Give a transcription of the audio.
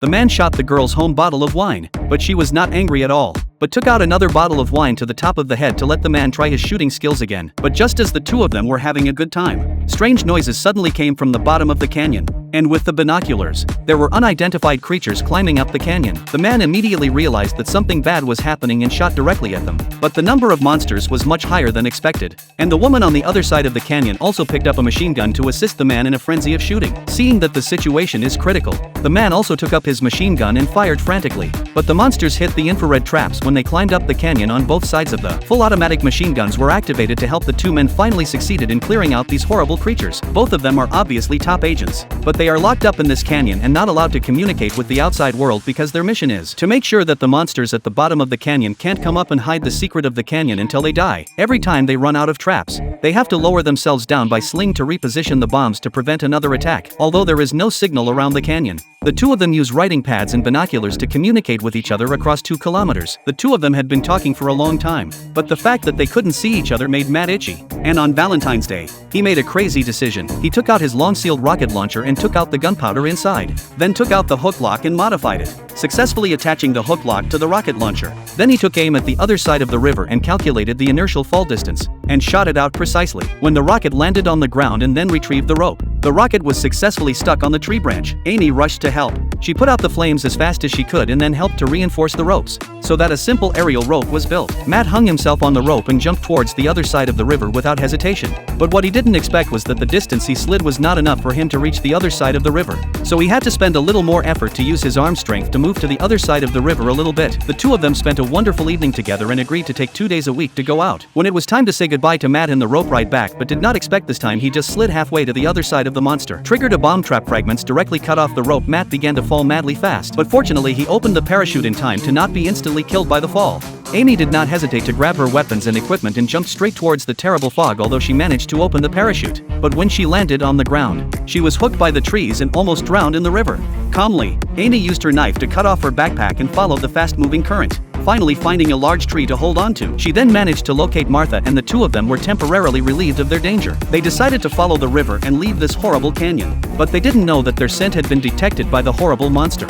The man shot the girl's home bottle of wine, but she was not angry at all, but took out another bottle of wine to the top of the head to let the man try his shooting skills again. But just as the two of them were having a good time, strange noises suddenly came from the bottom of the canyon. And with the binoculars, there were unidentified creatures climbing up the canyon. The man immediately realized that something bad was happening and shot directly at them. But the number of monsters was much higher than expected. And the woman on the other side of the canyon also picked up a machine gun to assist the man in a frenzy of shooting. Seeing that the situation is critical, the man also took up his machine gun and fired frantically. But the monsters hit the infrared traps when they climbed up the canyon on both sides of the full automatic machine guns were activated to help the two men finally succeeded in clearing out these horrible creatures. Both of them are obviously top agents, but they are locked up in this canyon and not allowed to communicate with the outside world because their mission is to make sure that the monsters at the bottom of the canyon can't come up and hide the secret of the canyon until they die. Every time they run out of traps, they have to lower themselves down by sling to reposition the bombs to prevent another attack, although there is no signal around the canyon. The two of them use writing pads and binoculars to communicate with each other across 2 kilometers. The two of them had been talking for a long time, but the fact that they couldn't see each other made Matt itchy. And on Valentine's Day, he made a crazy decision. He took out his long-sealed rocket launcher and took out the gunpowder inside, then took out the hook lock and modified it, successfully attaching the hook lock to the rocket launcher. Then he took aim at the other side of the river and calculated the inertial fall distance, and shot it out precisely. When the rocket landed on the ground and then retrieved the rope, the rocket was successfully stuck on the tree branch. Amy rushed to help. She put out the flames as fast as she could and then helped to reinforce the ropes, so that a simple aerial rope was built. Matt hung himself on the rope and jumped towards the other side of the river without hesitation. But what he didn't expect was that the distance he slid was not enough for him to reach the other side of the river. So he had to spend a little more effort to use his arm strength to move to the other side of the river a little bit. The two of them spent a wonderful evening together and agreed to take 2 days a week to go out. When it was time to say goodbye to Matt in the rope ride back, but did not expect this time, he just slid halfway to the other side of the monster. Triggered a bomb trap, fragments directly cut off the rope. Matt began to fall madly fast, but fortunately he opened the parachute in time to not be instantly killed by the fall. Amy did not hesitate to grab her weapons and equipment and jumped straight towards the terrible fog, although she managed to open the parachute. But when she landed on the ground, she was hooked by the trees and almost drowned in the river. Calmly, Amy used her knife to cut off her backpack and followed the fast-moving current, finally finding a large tree to hold on to. She then managed to locate Martha, and the two of them were temporarily relieved of their danger. They decided to follow the river and leave this horrible canyon, but they didn't know that their scent had been detected by the horrible monster.